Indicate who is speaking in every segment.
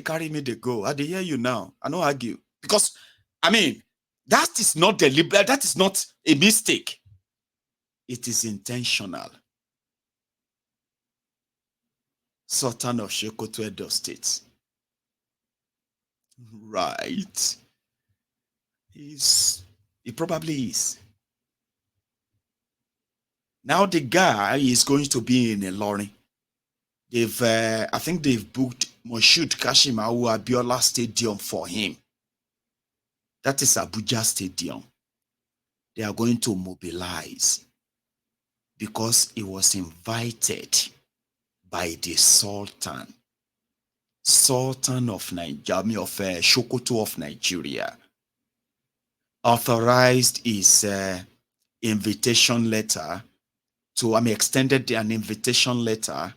Speaker 1: carry me they go. I dey hear you now. I no argue. Because, I mean, that is not deliberate. That is not a mistake. It is intentional. Sultan of Sokoto, Edo State. Right. He probably is. Now the guy is going to be in Ilorin. I think they've booked Moshood Kashimawu Abiola Stadium for him. That is Abuja Stadium. They are going to mobilize because he was invited by the Sultan of Nigeria, of Sokoto of Nigeria. Authorized his invitation letter extended an invitation letter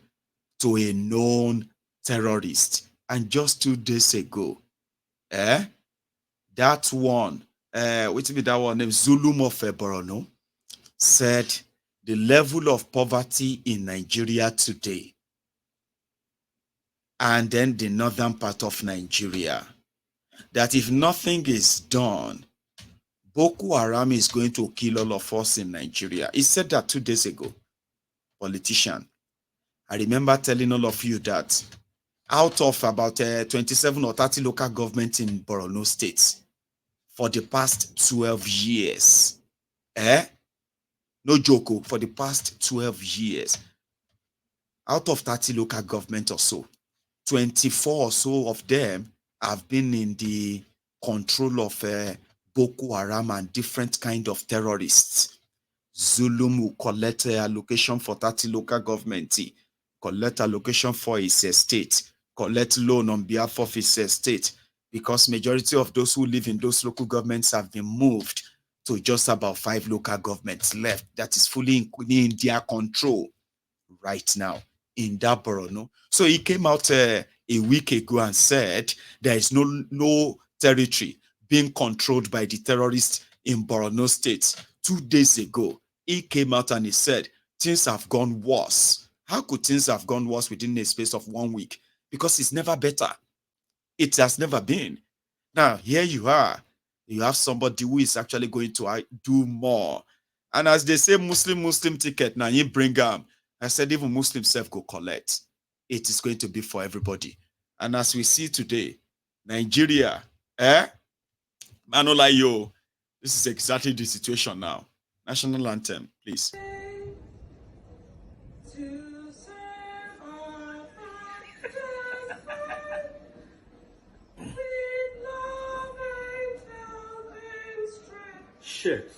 Speaker 1: to a known terrorist. And just 2 days ago, that one, which be that one named Zulum of Borno, said the level of poverty in Nigeria today, and then the northern part of Nigeria, that if nothing is done, Boko Haram is going to kill all of us in Nigeria. He said that 2 days ago. Politician. I remember telling all of you that out of about 27 or 30 local governments in Borno State for the past 12 years, no joke, for the past 12 years, out of 30 local governments or so, 24 or so of them have been in the control of Boko Haram and different kind of terrorists. Zulum will collect allocation for 30 local government, collect allocation for his estate, collect loan on behalf of his estate, because majority of those who live in those local governments have been moved to just about 5 local governments left that is fully in their control right now in that Borno. So he came out a week ago and said there is no territory being controlled by the terrorists in Borno State. 2 days ago, he came out and he said things have gone worse. How could things have gone worse within a space of 1 week? Because it's never better. It has never been. Now, here you are. You have somebody who is actually going to do more. And as they say, Muslim ticket, now you bring them. I said, even Muslim self go collect. It is going to be for everybody. And as we see today, Nigeria, Manolayo, this is exactly the situation now. National anthem, please.
Speaker 2: Shit.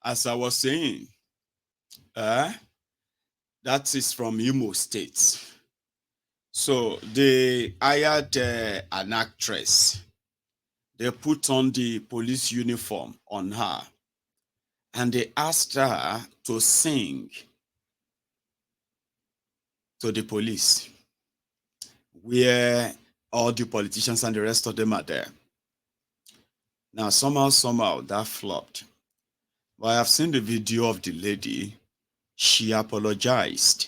Speaker 1: As I was saying, that is from Imo State. So they hired an actress. They put on the police uniform on her and they asked her to sing to the police where all the politicians and the rest of them are there. Now, somehow that flopped. But I have seen the video of the lady. She apologized.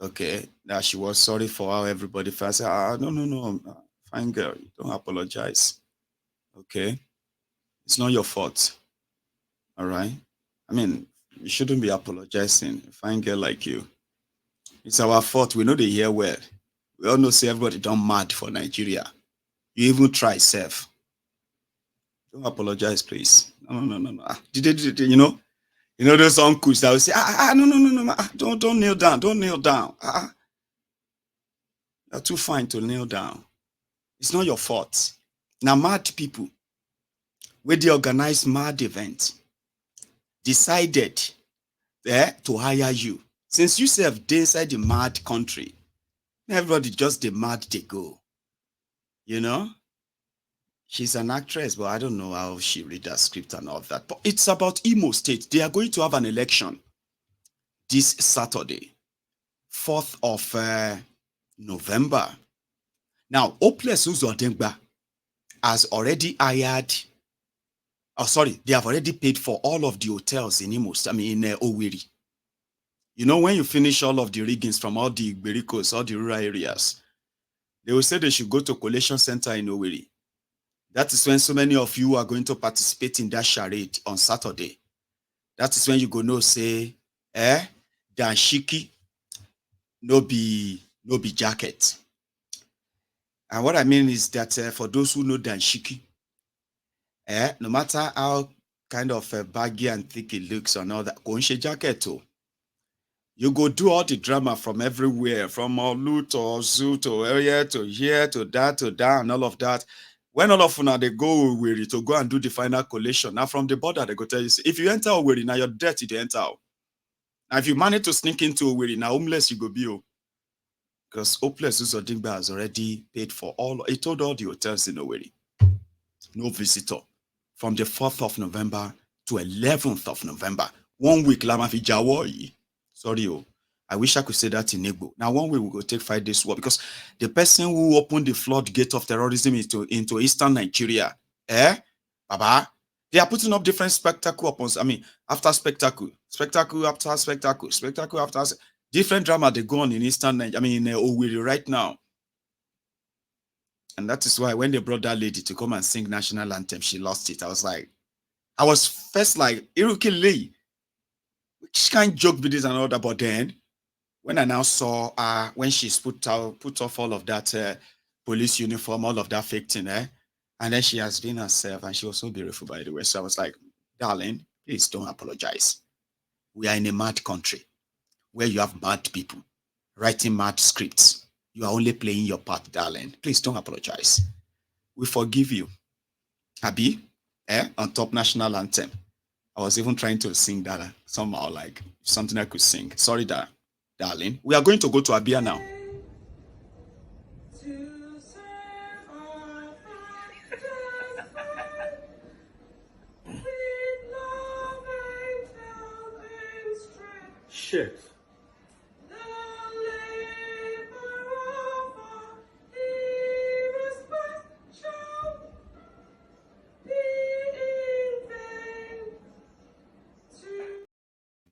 Speaker 1: Okay, that she was sorry for how everybody felt. I said, no, fine girl, don't apologize. Okay, it's not your fault. All right. I mean, you shouldn't be apologizing. A fine girl like you. It's our fault. We know they hear well. We all know say everybody don't mad for Nigeria. You even try self. Don't apologize, please. No. You know those uncles that will say, no, don't kneel down. Don't kneel down. You're too fine to kneel down. It's not your fault. Now, mad people, where they organize mad event, decided to hire you. Since you serve inside the mad country, everybody just the mad they go. You know? She's an actress, but I don't know how she read that script and all that. But it's about Imo State. They are going to have an election this Saturday, 4th of November. Now, Hopeless Uzodimgba has already hired, they have already paid for all of the hotels in Owerri. You know, when you finish all of the riggings from all the Bericos, all the rural areas, they will say they should go to collation center in Owerri. That is when so many of you are going to participate in that charade on Saturday. That is when you go know say, danshiki no be jacket. And what I mean is that for those who know danshiki, no matter how kind of baggy and thick it looks and all that, go jacket oh. You go do all the drama from everywhere, from Olu to Ozu to here to that, and all of that. When all of them they go Owerri to go and do the final collation, now from the border, they go tell you, if you enter Owerri, now you're dirty to enter. Now, if you manage to sneak into Owerri, now homeless you go be. Because Hopeless Uzodimgba has already paid for he told all the hotels in Owerri. No visitor. From the 4th of November to 11th of November. 1 week, Lama fi jawo. Sorry, I wish I could say that in Igbo. Now, 1 week we go take 5 days war because the person who opened the floodgate of terrorism into eastern Nigeria, Baba, they are putting up different spectacle after spectacle, spectacle after spectacle, spectacle after different drama they go on in eastern Nigeria, in Owerri right now. And that is why when they brought that lady to come and sing national anthem, she lost it. I was first like, Iruki Lee, which kind of joke with this and all that, but then when I now saw when she's put off all of that police uniform, all of that fake thing, and then she has been herself, and she was so beautiful, by the way. So I was like, darling, please don't apologize. We are in a mad country where you have mad people writing mad scripts. You are only playing your part, darling. Please don't apologize. We forgive you. Abi, on top national anthem. I was even trying to sing that somehow, like something I could sing. Sorry, darling. We are going to go to Abia now.
Speaker 2: Shit.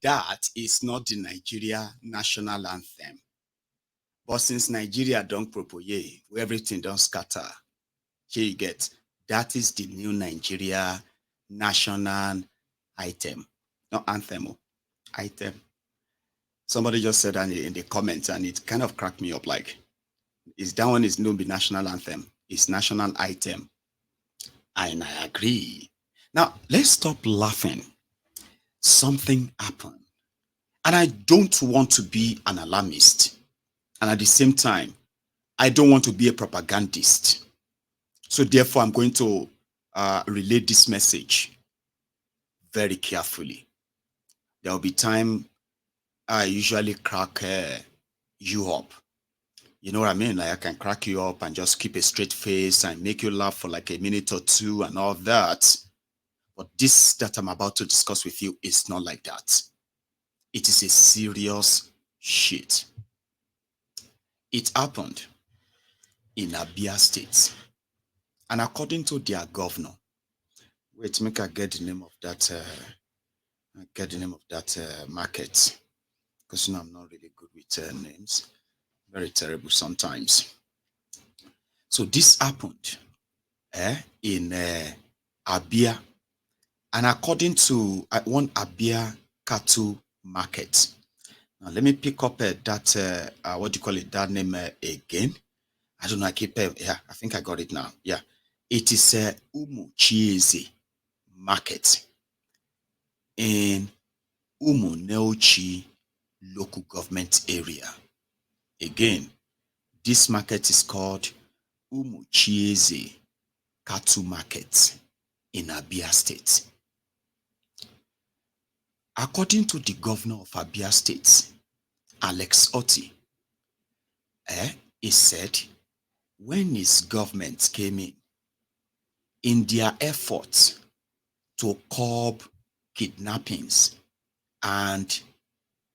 Speaker 1: That is not the Nigeria national anthem. But since Nigeria don't propose, where everything don't scatter, here you get, that is the new Nigeria national item. Not anthem, item. Somebody just said that in the comments, and it kind of cracked me up. Like, that one is no be national anthem, it's national item. And I agree. Now, let's stop laughing. Something happened. And I don't want to be an alarmist. And at the same time, I don't want to be a propagandist. So therefore, I'm going to relay this message very carefully. There will be time I usually crack you up. You know what I mean? Like I can crack you up and just keep a straight face and make you laugh for like a minute or two and all that. But this that I'm about to discuss with you is not like that. It is a serious shit. It happened in Abia State. And according to their governor, wait, make I get the name of that market. Because I'm not really good with names. Very terrible sometimes. So this happened in Abia. And according to one Abia cattle market. Now let me pick up that name again. I don't know, I think I got it now. Yeah. It is Umu Chieze market in Umuneuchi local government area. Again, this market is called Umu Chieze cattle market in Abia State. According to the governor of Abia State, Alex Otti, he said when his government came in their efforts to curb kidnappings and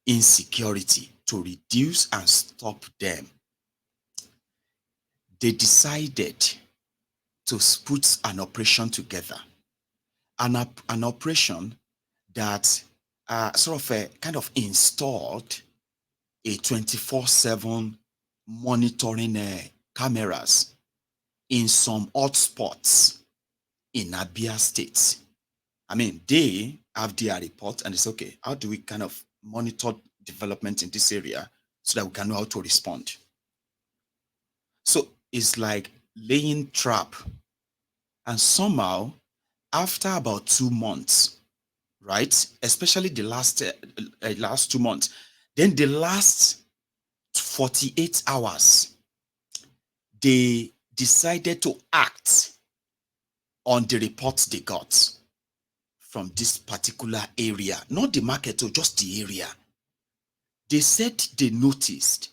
Speaker 1: insecurity, to reduce and stop them, they decided to put an operation together, an operation that sort of kind of installed a 24/7 monitoring cameras in some hotspots in Abia State. I mean, they have their report and it's okay. How do we kind of monitor development in this area so that we can know how to respond? So it's like laying trap. And somehow, after about 2 months, right? Especially the last 2 months, then the last 48 hours, they decided to act on the reports they got from this particular area, not the market, or just the area. They said they noticed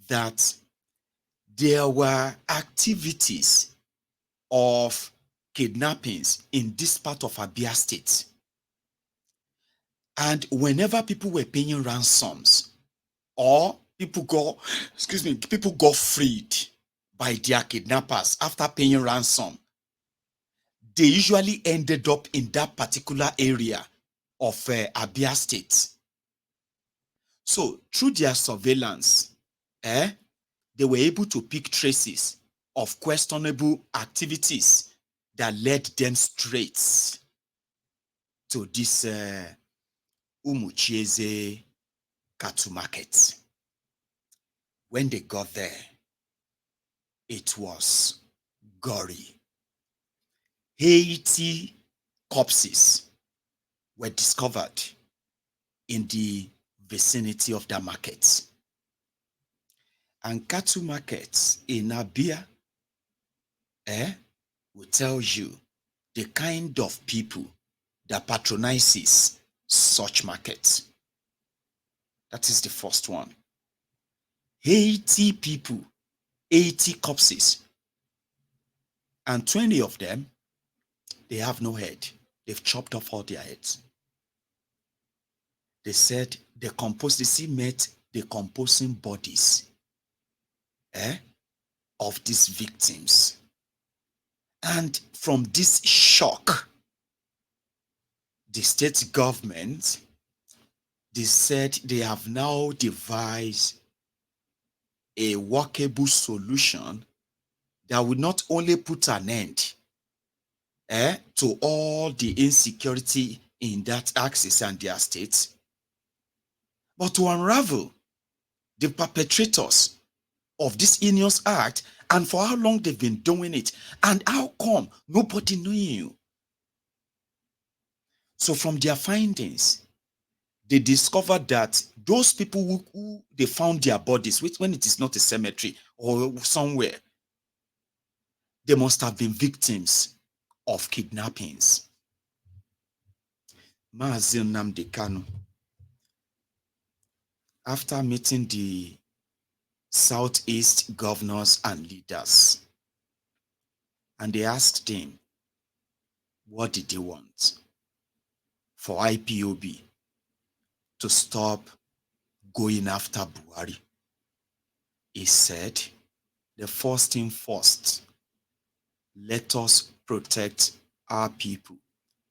Speaker 1: that there were activities of kidnappings in this part of Abia State. And whenever people were paying ransoms or people got freed by their kidnappers after paying ransom, they usually ended up in that particular area of Abia State. So through their surveillance, they were able to pick traces of questionable activities that led them straight to this Umuchieze cattle market. When they got there, it was gory. 80 corpses were discovered in the vicinity of that market. And cattle markets in Abia will tell you the kind of people that patronizes such markets. That is the first one. 80 people, 80 corpses, and 20 of them, they have no head. They've chopped off all their heads. They said they still met the decomposing bodies of these victims. And from this shock, the state government, they said they have now devised a workable solution that would not only put an end to all the insecurity in that axis and their states, but to unravel the perpetrators of this heinous act and for how long they've been doing it and how come nobody knew. So from their findings, they discovered that those people who they found their bodies, which when it is not a cemetery or somewhere, they must have been victims of kidnappings. Mazi Nnamdi Kanu, after meeting the Southeast governors and leaders, and they asked him, what did they want? For IPOB to stop going after Buhari. He said, the first thing first, let us protect our people.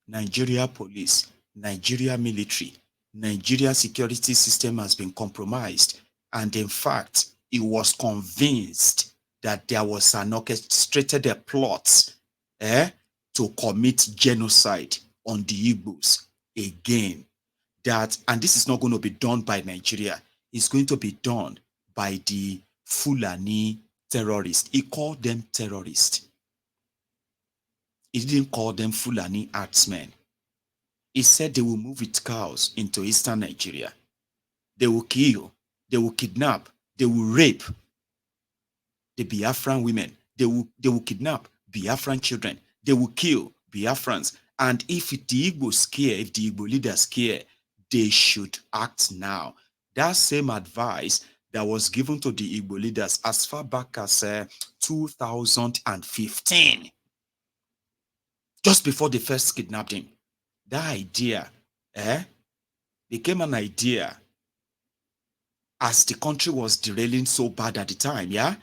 Speaker 1: Nigeria police, Nigeria military, Nigeria security system has been compromised. And in fact, he was convinced that there was an orchestrated plot to commit genocide on the Igbos again. And this is not going to be done by Nigeria. It's going to be done by the Fulani terrorists. He called them terrorists. He didn't call them Fulani herdsmen. He said they will move with cows into eastern Nigeria. They will kill, they will kidnap, they will rape the Biafran women. They will kidnap Biafran children. They will kill Biafrans. And if the Igbos care, if the Igbo leaders care, they should act now. That same advice that was given to the Igbo leaders as far back as 2015, just before they first kidnapped him. That idea became an idea as the country was derailing so bad at the time, yeah?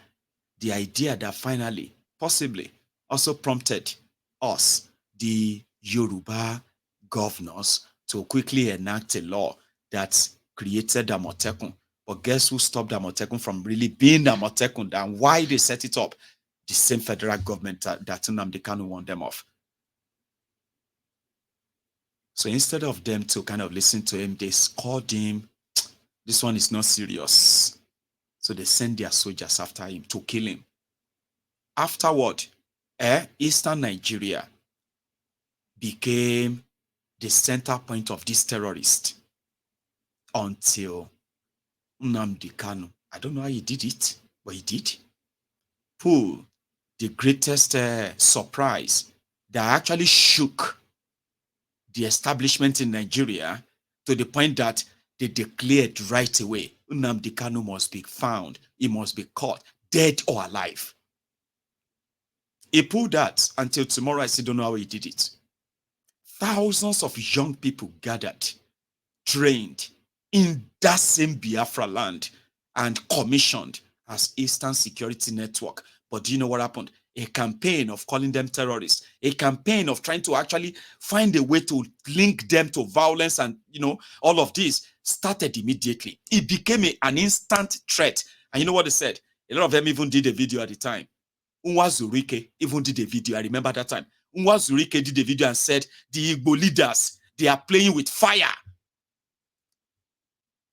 Speaker 1: the idea that finally, possibly, also prompted us, the Yoruba governors, to quickly enact a law that created Amotekun. But guess who stopped Amotekun from really being Amotekun, and why they set it up? The same federal government that Nnamdi Kanu warned them off. So instead of them to kind of listen to him, they scored him. This one is not serious. So they sent their soldiers after him to kill him. Afterward, Eastern Nigeria became the center point of this terrorist until Nnamdi Kanu. I don't know how he did it, but he did. Pull the greatest surprise that actually shook the establishment in Nigeria to the point that they declared right away, Nnamdi Kanu must be found. He must be caught, dead or alive. He pulled that until tomorrow. I still don't know how he did it. Thousands of young people gathered, trained in that same Biafra land and commissioned as Eastern Security Network. But do you know what happened? A campaign of calling them terrorists, a campaign of trying to actually find a way to link them to violence and, all of this started immediately. It became an instant threat. And you know what they said? A lot of them even did a video at the time. Unwa Zurike even did a video. I remember that time. Unwa Zurike did a video and said, the Igbo leaders, they are playing with fire.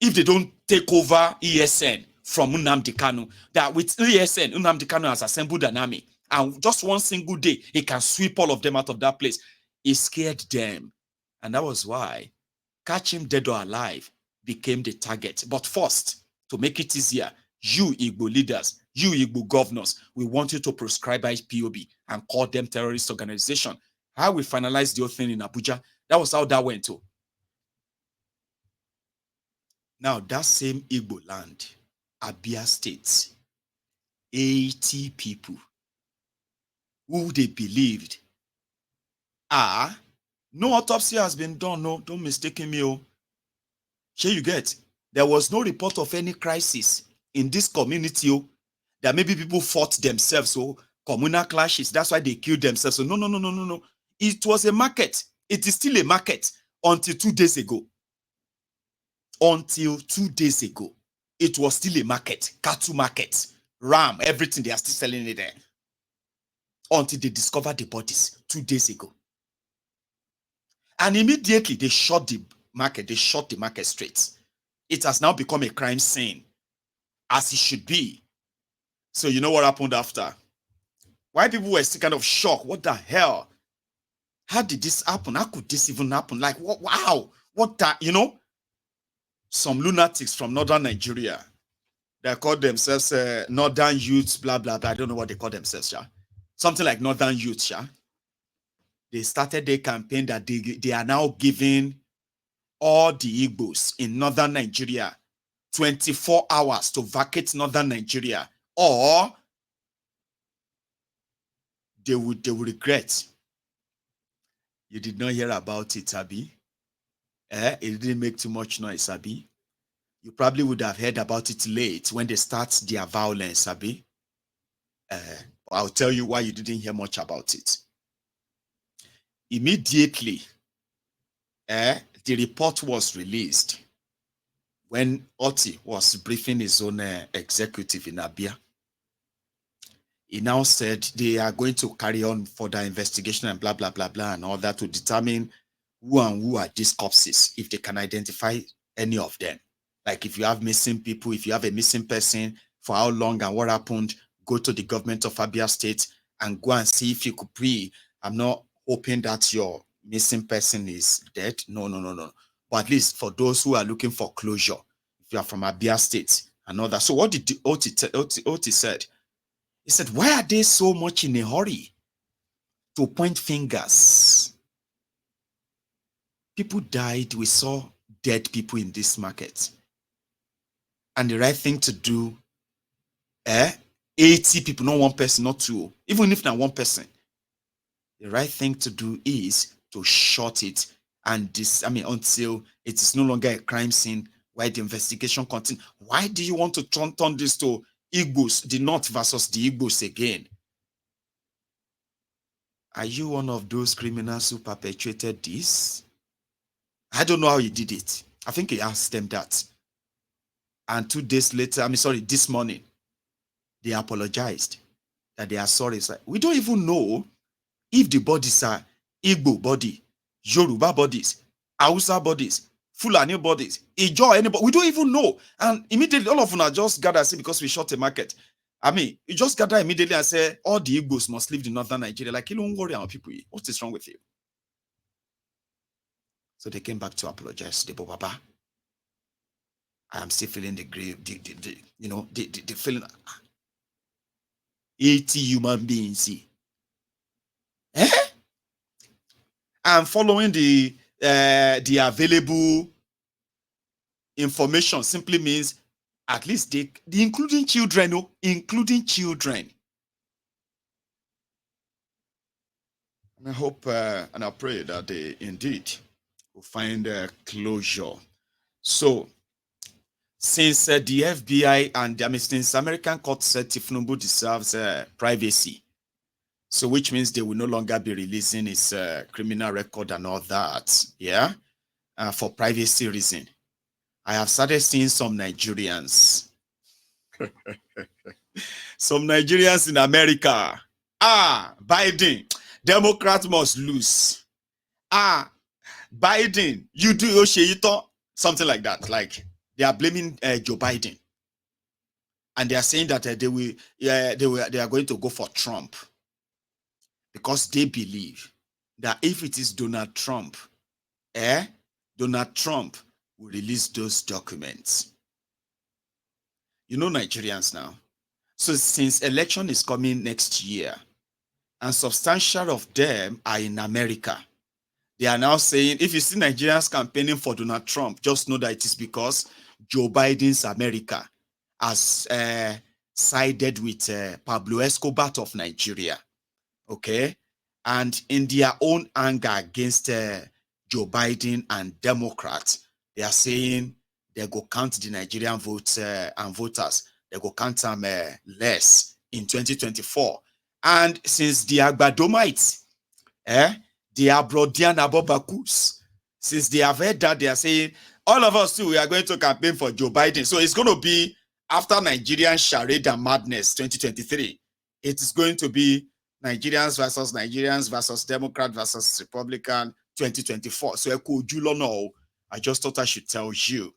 Speaker 1: If they don't take over ESN from Nnamdi Kanu, that with ESN, Nnamdi Kanu has assembled an army, and just one single day, he can sweep all of them out of that place. He scared them. And that was why catch him dead or alive became the target. But first, to make it easier, you Igbo leaders, you Igbo governors, we want you to proscribe IPOB and call them terrorist organization. How we finalized the whole thing in Abuja, that was how that went to. Now, that same Igbo land, Abia State, 80 people who they believed, no autopsy has been done. No, don't mistake me. Oh, here you get. There was no report of any crisis in this community. Oh, that maybe people fought themselves. So communal clashes. That's why they killed themselves. So no. It was a market. It is still a market until 2 days ago. Until 2 days ago, it was still a market, cattle market, ram, everything. They are still selling it there. Until they discovered the bodies 2 days ago. And immediately they shut the market. They shut the market straight. It has now become a crime scene, as it should be. So you know what happened after? Why people were still kind of shocked. What the hell? How did this happen? How could this even happen? Like, what? Wow. What that, some lunatics from northern Nigeria, they call themselves northern youths, blah, blah, blah. I don't know what they call themselves, yeah. Something like northern youths, yeah. They started their campaign that they are now giving all the Igbos in northern Nigeria 24 hours to vacate northern Nigeria, or they would regret. You did not hear about it, Abi. It didn't make too much noise, Abi. You probably would have heard about it late when they start their violence, Abi. I'll tell you why you didn't hear much about it. Immediately, the report was released when Oti was briefing his own executive in Abia. He now said they are going to carry on further investigation and blah, blah, blah, blah, and all that to determine who and who are these corpses, if they can identify any of them. Like if you have missing people, if you have a missing person, for how long and what happened, go to the government of Abia State and go and see if you could pre. I'm not hoping that your missing person is dead. No. But at least for those who are looking for closure, if you are from Abia State and all that. So what did Oti said? He said, why are they so much in a hurry to point fingers? People died. We saw dead people in this market. And the right thing to do, 80 people, not one person, not two, even if not one person, the right thing to do is to shut it until it is no longer a crime scene, why the investigation continues. Why do you want to turn this to Igbos, the North versus the Igbos again. Are you one of those criminals who perpetrated this? I don't know how he did it. I think he asked them that. And 2 days later, this morning, they apologized that they are sorry. It's like, we don't even know if the bodies are Igbo body, Yoruba bodies, Hausa bodies, Fulani bodies, Ijo, anybody. We don't even know. And immediately, all of them are just gathered because we shot a market. You just gather immediately and say, all the Igbos must leave the northern Nigeria. Like, you don't worry about people. What is wrong with you? So they came back to apologize. The Baba, I am still feeling the grave, the feeling. 80 human beings. And following the available information simply means at least they including children, including children. And I hope and I pray that they indeed will find closure. So, since the FBI and since American court said Tifnubu deserves privacy, so which means they will no longer be releasing his criminal record and all that, for privacy reason. I have started seeing some Nigerians, some Nigerians in America. Biden, Democrats must lose. Biden, you do Yoshito, something like that. Like they are blaming Joe Biden, and they are saying that they are going to go for Trump because they believe that if it is Donald Trump, Donald Trump will release those documents. You know Nigerians now. So since election is coming next year, and substantial of them are in America, they are now saying, if you see Nigerians campaigning for Donald Trump, just know that it is because Joe Biden's America has sided with Pablo Escobar of Nigeria. Okay? And in their own anger against Joe Biden and Democrats, they are saying they go count the Nigerian votes and voters. They go count them less in 2024. And since the Agbadomites, the Abrodian Abobakus, since they have heard that, they are saying, all of us too, we are going to campaign for Joe Biden. So it's going to be after Nigerian charade and madness 2023. It is going to be Nigerians versus Democrat versus Republican 2024. So I just thought I should tell you.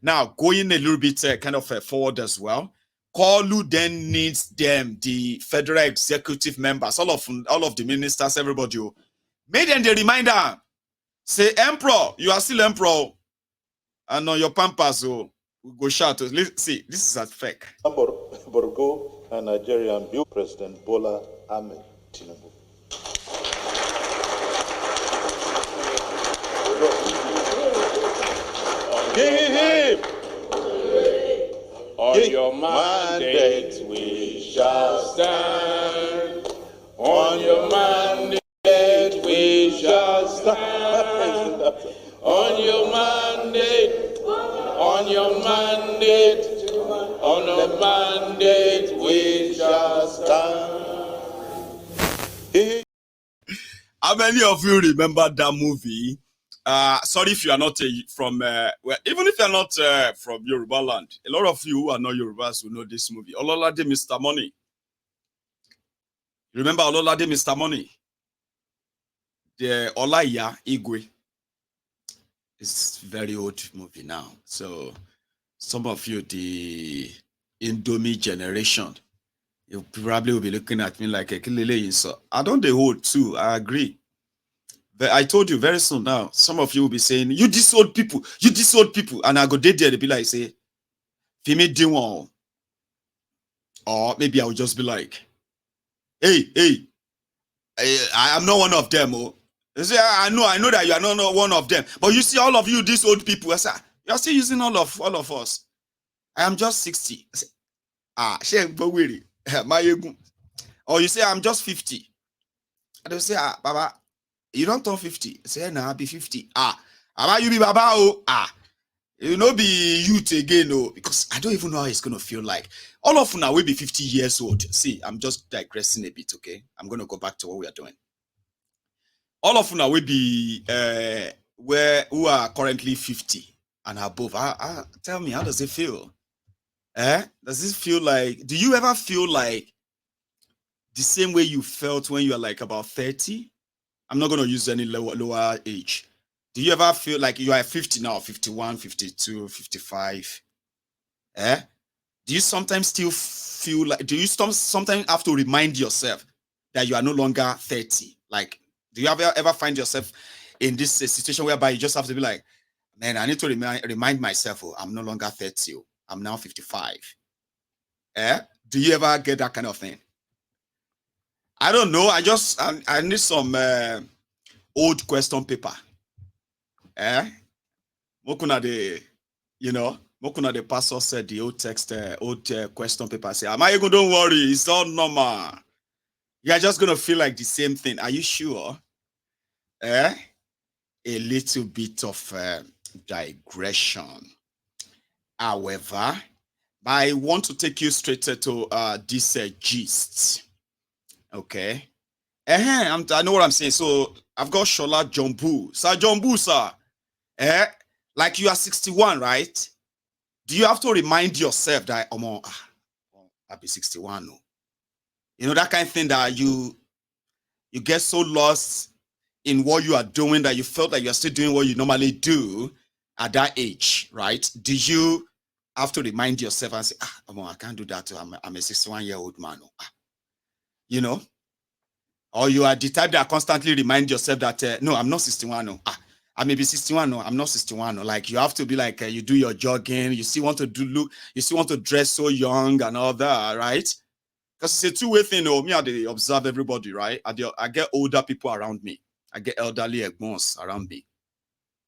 Speaker 1: Now, going a little bit kind of forward as well, Kolu then needs them, the federal executive members, all of the ministers, everybody, made them the reminder, say, Emperor, you are still Emperor, and on your pampas, we go shout. Let's see, this is a fake.
Speaker 2: Borgo, a Nigerian President Bola Ahmed Tinubu. Give him!
Speaker 3: On your mandate we shall stand. On your mandate we shall stand. On your mandate, on your mandate, on your mandate we shall stand.
Speaker 1: How many of you remember that movie? Sorry if you are not from, even if you are not from Yoruba land, a lot of you who are not Yorubas will know this movie. Ololade Mr. Money. Remember Ololade Mr. Money? The Olaya Igwe. It's a very old movie now. So some of you, the Indomie generation, you probably will be looking at me like a kilele. So I don't the hold too. I agree. But I told you very soon now, some of you will be saying, you these old people, and I go there, they be like, say, Fimi Diwan. Or maybe I will just be like, hey, I am not one of them. Oh. They say, I know that you are not one of them. But you see, all of you, these old people, I say, you are still using all of us. I am just 60. I say, or you say, I'm just 50. And they say, Baba, you don't turn 50. I say, no, I'll be 50. Baba, you be Baba, oh. You know, be youth again, no, because I don't even know how it's gonna feel like. All of now will be 50 years old. See, I'm just digressing a bit, okay? I'm gonna go back to what we are doing. All of now will be who are currently 50 and above. Tell me, how does it feel? Does it feel like? Do you ever feel like the same way you felt when you are like about 30? I'm not gonna use any lower age. Do you ever feel like you are 50 now, 51, 52, 55? Do you sometimes still feel like, do you sometimes have to remind yourself that you are no longer 30? Like, do you ever find yourself in this situation whereby you just have to be like, man, I need to remind myself, oh, I'm no longer 30, oh, I'm now 55. Do you ever get that kind of thing? I don't know. I need some old question paper. Mokuna the pastor said the old text, old question paper say, am I even, don't worry, it's all normal. You're just gonna feel like the same thing. Are you sure? A little bit of digression. However, I want to take you straight to this gist. Okay. I know what I'm saying. So I've got Shola Jumbu. Sir Jumbu, sir. Like you are 61, right? Do you have to remind yourself that I'll be 61? No. You know, that kind of thing that you get so lost in what you are doing that you felt like you're still doing what you normally do at that age, right? Do you have to remind yourself and say, I can't do that. I'm a 61-year-old man. You know? Or you are the type that constantly remind yourself that, no, I'm not 61. No. I may be 61. No, I'm not 61. No. Like you have to be like, you do your jogging. You still want to you still want to dress so young and all that, right? Because it's a two-way thing. Me, I observe everybody, right? I get older people around me. I get elderly egmons around me.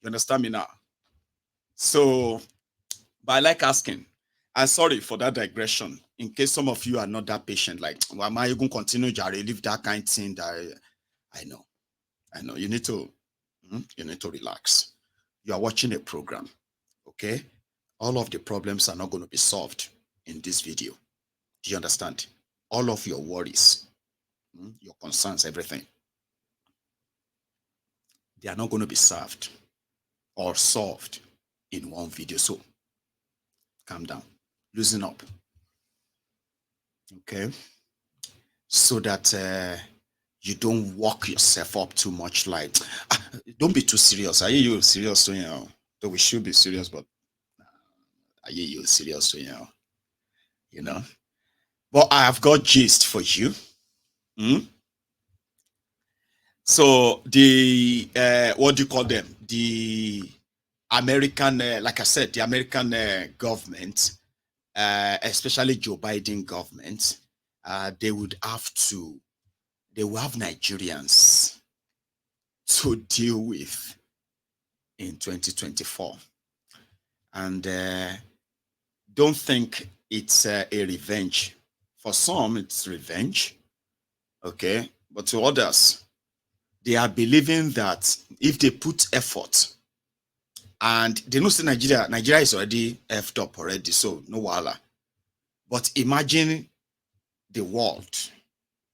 Speaker 1: You understand me now? So, but I like asking. I'm sorry for that digression. In case some of you are not that patient, like, well, am I going to continue to live that kind of thing? That I know. You need to relax. You are watching a program, okay? All of the problems are not going to be solved in this video. Do you understand? All of your worries, your concerns, everything, they are not going to be solved or solved in one video. So calm down, loosen up, okay? So that you don't walk yourself up too much. Like, don't be too serious. Are you serious? So, though we should be serious, but are you serious? So, you know. But I have got gist for you. So the what do you call them? The American, like I said, the American government, especially Joe Biden government, they will have Nigerians to deal with in 2024. And don't think it's a revenge. For some, it's revenge, okay? But to others, they are believing that if they put effort, and they know say Nigeria is already effed up already, so no wala. But imagine the world.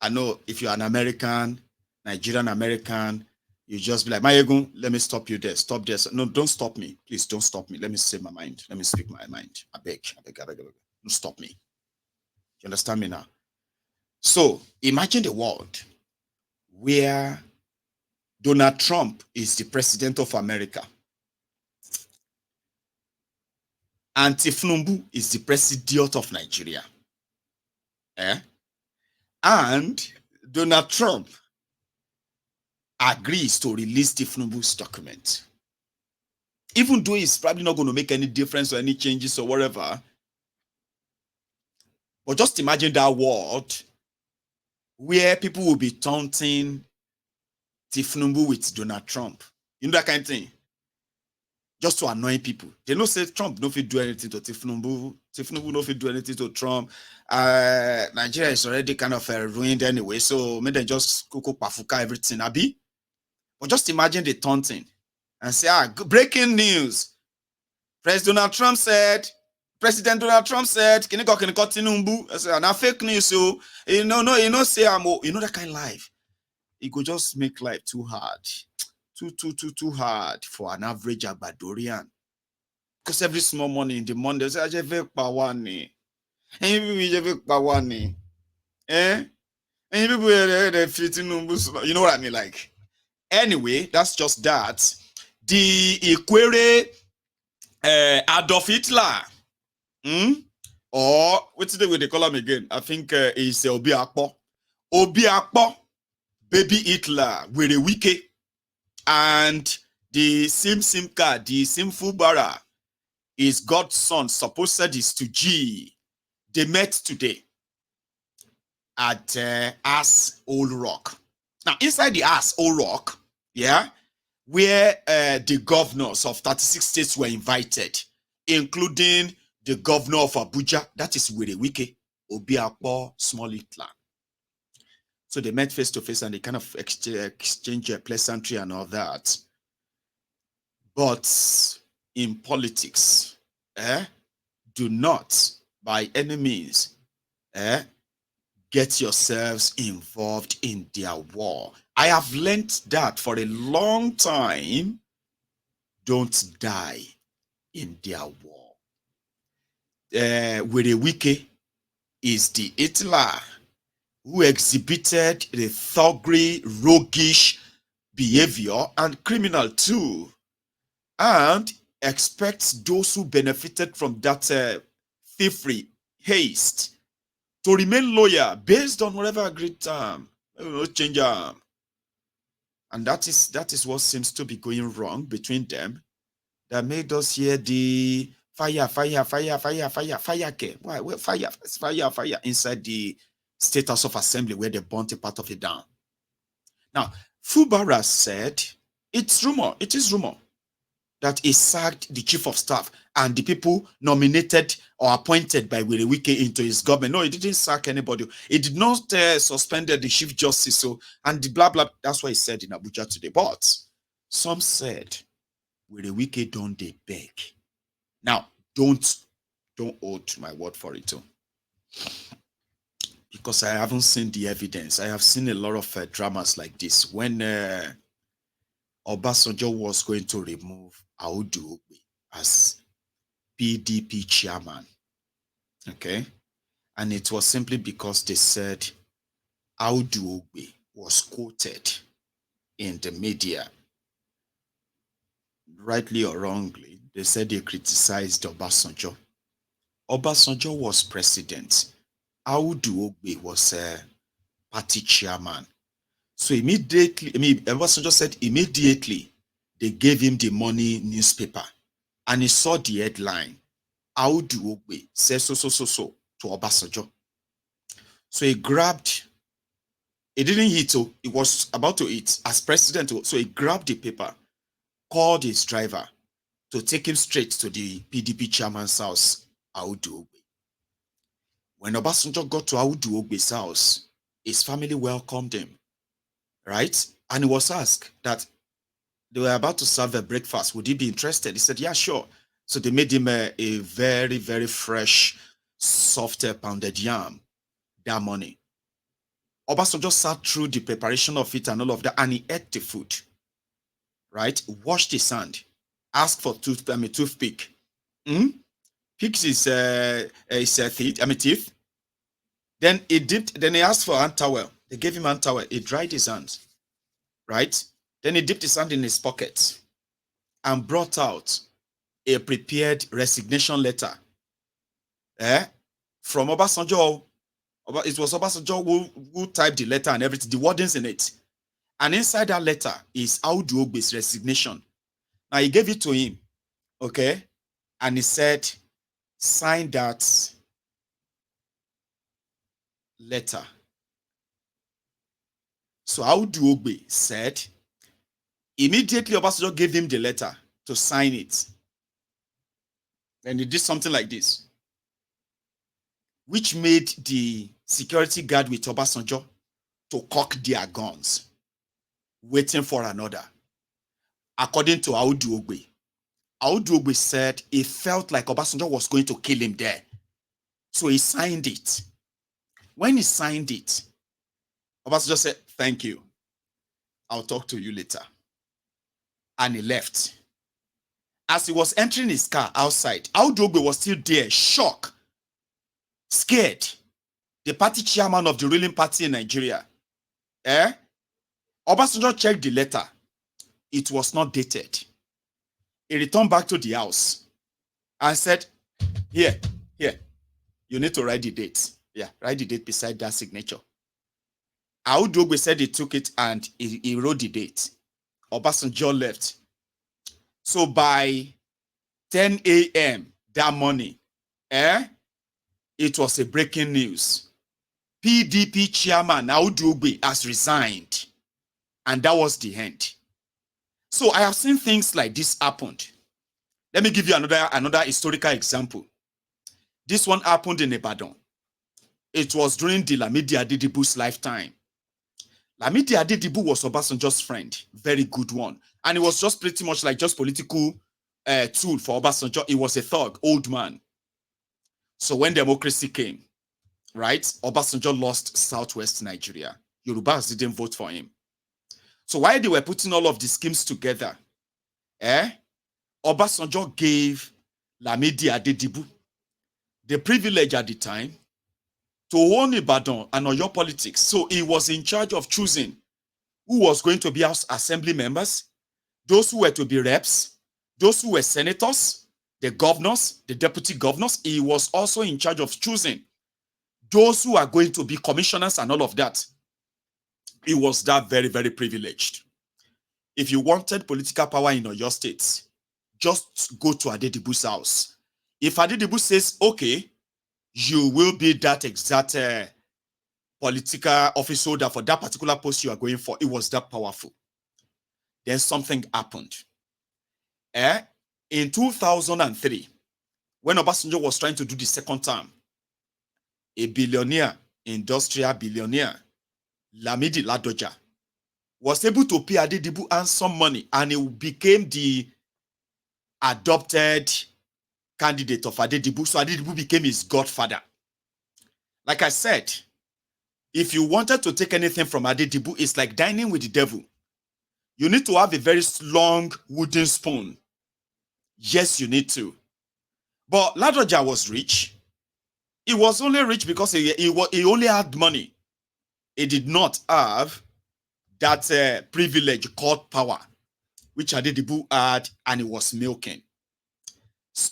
Speaker 1: I know if you're an American, Nigerian American, you just be like, Mayegun, let me stop you there. Stop there. No, don't stop me. Please don't stop me. Let me say my mind. Let me speak my mind. I beg. Don't stop me. You understand me now? So imagine the world where Donald Trump is the president of America and Tifnumbu is the president of Nigeria. And Donald Trump agrees to release Tifnumbu's document. Even though it's probably not going to make any difference or any changes or whatever. But just imagine that world where people will be taunting Tifnumbu with Donald Trump. You know that kind of thing? Just to annoy people. They don't say Trump no fit do anything to Tifnumbu. Tifnumbu no fit do anything to Trump. Nigeria is already kind of ruined anyway, so maybe they just kuku pafuka everything, abi? But just imagine the taunting and say, breaking news. President Donald Trump said, Kiniko Tinubu, I said, na fake news, so you know, say that kind of life. It could just make life too hard. Too hard for an average Abadorian. Because every small money in the morning, they say, I just make pawani. And you people pawani. Eh? And you people you know what I mean? Like, anyway, that's just that. The Ikwere Adolf Hitler. Or what's the way they call him again? I think it's Obi Akpo. Obi Akpo, baby Hitler, with a wiki. And the same card, the same Fubara, is God's son, supposed is to G. They met today at Ass Old Rock. Now, inside the Ass Old Rock, yeah, where the governors of 36 states were invited, including the governor of Abuja, that is Wirewike, Obi Akpo, Small Hitler. So they met face to face and they kind of exchange pleasantry and all that. But in politics, do not by any means get yourselves involved in their war. I have learned that for a long time. Don't die in their war. Wirewike is the Hitler who exhibited the thuggery, roguish behavior and criminal too, and expects those who benefited from that thievery, haste, to remain loyal based on whatever agreed term. Change arm. And that is what seems to be going wrong between them, that made us hear the fire inside the State House of Assembly, where they burnt a part of it down. Now, Fubara said it is rumor that he sacked the chief of staff and the people nominated or appointed by Wirewike into his government. No, he didn't sack anybody. He did not suspend the chief justice. So, and the blah, blah, that's what he said in Abuja today. But some said, Wirewike don't they beg. Now, don't hold my word for it too. Because I haven't seen the evidence. I have seen a lot of dramas like this. When Obasanjo was going to remove Audu Ogbe as PDP chairman, okay? And it was simply because they said Audu Ogbe was quoted in the media, rightly or wrongly. They said they criticized Obasanjo. Obasanjo was president. Audu Ogbe was a party chairman. So immediately, Obasanjo said immediately they gave him the money newspaper, and he saw the headline, Audu Ogbe says so to Obasanjo. So he grabbed, he didn't hit, so he was about to hit as president. So he grabbed the paper, called his driver to take him straight to the PDP chairman's house, Audu Ogbe. When Obasanjo got to Audu Ogbe's house, his family welcomed him, right? And he was asked that they were about to serve a breakfast. Would he be interested? He said, yeah, sure. So they made him a very, very fresh, soft pounded yam that morning. Obasanjo sat through the preparation of it and all of that, and he ate the food, right? Washed his hand, asked for toothpick. Picked his teeth. Then he asked for a hand towel. They gave him a hand towel. He dried his hands, right? Then he dipped his hand in his pocket and brought out a prepared resignation letter from Obasanjo. It was Obasanjo who typed the letter and everything, the wordings in it. And inside that letter is Audu Ogbe's resignation. Now he gave it to him, okay? And he said, sign that letter. So Audu Ogbe said, immediately Obasanjo gave him the letter to sign it. And he did something like this, which made the security guard with Obasanjo to cock their guns, waiting for an order. According to Audu Ogbe, Audrogbe said he felt like Obasanjo was going to kill him there. So he signed it. When he signed it, Obasanjo said, thank you. I'll talk to you later. And he left. As he was entering his car outside, Audrogbe was still there, shocked, scared. The party chairman of the ruling party in Nigeria. Obasanjo checked the letter. It was not dated. He returned back to the house and said, here, you need to write the date. Yeah, write the date beside that signature. Audrogbe said he took it and he wrote the date. Obasanjo left. So by 10 a.m. that morning, it was a breaking news. PDP chairman Audrogbe has resigned. And that was the end. So I have seen things like this happened. Let me give you another historical example. This one happened in Ibadan. It was during the Lamidi Adedibu's lifetime. Lamidi Adedibu was Obasanjo's friend, very good one. And it was just pretty much like just political tool for Obasanjo. He was a thug, old man. So when democracy came, right, Obasanjo lost Southwest Nigeria. Yorubas didn't vote for him. So while they were putting all of the schemes together, Obasanjo gave Lamidi Adedibu the privilege at the time to own Ibadan and Oyo politics. So he was in charge of choosing who was going to be House Assembly members, those who were to be reps, those who were senators, the governors, the deputy governors. He was also in charge of choosing those who are going to be commissioners and all of that. He was that very, very privileged. If you wanted political power in Oyo State, just go to Adedibu's house. If Adedibu says, okay, you will be that exact political office holder for that particular post you are going for, it was that powerful. Then something happened. In 2003, when Obasanjo was trying to do the second term, a billionaire, industrial billionaire, Lamidi Ladoja, was able to pay Adedibu handsome money, and he became the adopted candidate of Adedibu. So Adedibu became his godfather. Like I said, if you wanted to take anything from Adedibu, it's like dining with the devil. You need to have a very long wooden spoon. Yes, you need to. But Ladoja was rich. He was only rich because he only had money. He did not have that privilege called power, which Adedibu had, and he was milking.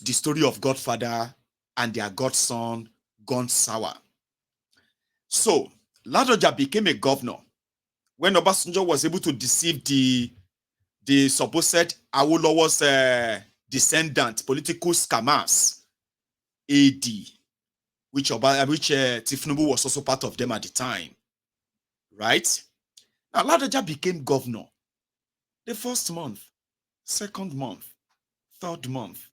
Speaker 1: The story of Godfather and their godson gone sour. So Ladoja became a governor when Obasanjo was able to deceive the supposed Awolowo's descendant, political scammers, AD, which Tifnubu was also part of them at the time. Right? Now Ladoja became governor. The first month, second month, third month,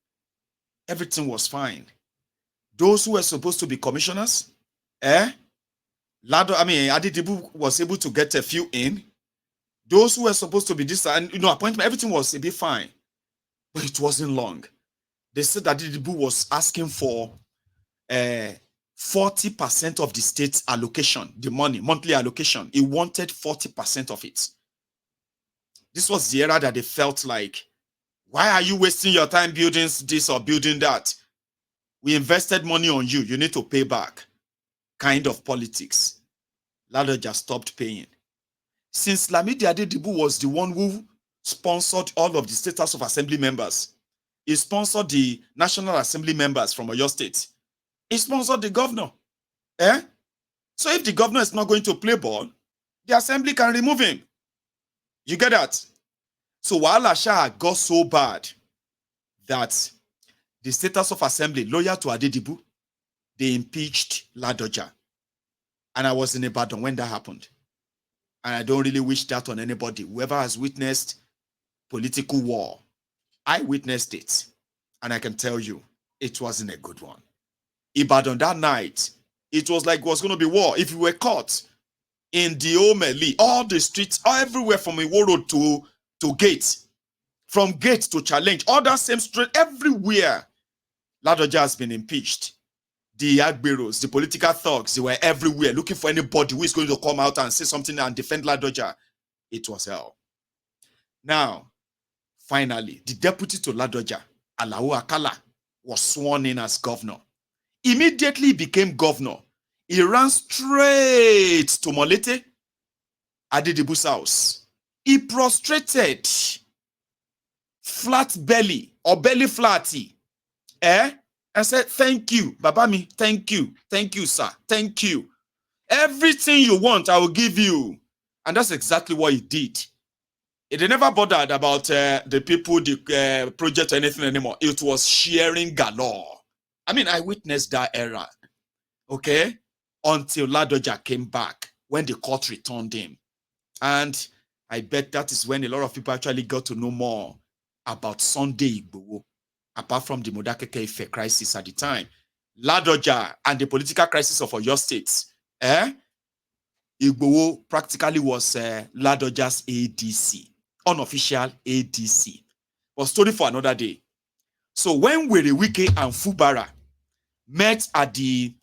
Speaker 1: everything was fine. Those who were supposed to be commissioners, Adedibu was able to get a few in. Those who were supposed to be this and appointment, everything was a bit fine. But it wasn't long. They said that Adedibu was asking for 40% of the state's allocation, the money, monthly allocation. He wanted 40% of it. This was the era that they felt like, why are you wasting your time building this or building that? We invested money on you. You need to pay back. Kind of politics. Ladoja stopped paying. Since Lamidi Adedibu was the one who sponsored all of the State House of Assembly members, he sponsored the National Assembly members from Oyo State. He sponsored the governor. So if the governor is not going to play ball, the assembly can remove him. You get that? So Wahala Shah got so bad that the State House of Assembly, loyal to Adedibu, they impeached Ladoja. And I was in Ibadan when that happened. And I don't really wish that on anybody. Whoever has witnessed political war, I witnessed it. And I can tell you, it wasn't a good one. Ibadan that night, it was like it was going to be war. If you were caught in the Omeli, all the streets, everywhere from Iwo Road to Gate, from gate to challenge, all that same street, everywhere, Ladoja has been impeached. The Agberos, the political thugs, they were everywhere looking for anybody who is going to come out and say something and defend Ladoja. It was hell. Now, finally, the deputy to Ladoja, Alao Akala, was sworn in as governor. Immediately he became governor. He ran straight to Molete, Adedibu's house. He prostrated, flat belly or belly flatty, and said, thank you, Babami, thank you, sir, thank you. Everything you want, I will give you. And that's exactly what he did. They never bothered about the people, the project or anything anymore. It was sharing galore. I mean, I witnessed that era, okay, until Ladoja came back when the court returned him. And I bet that is when a lot of people actually got to know more about Sunday Igboho, apart from the Modakeke Ife crisis at the time. Ladoja and the political crisis of Oyo State, Igboho practically was Ladoja's ADC, unofficial ADC. But story for another day. So when Werewike and Fubara met at the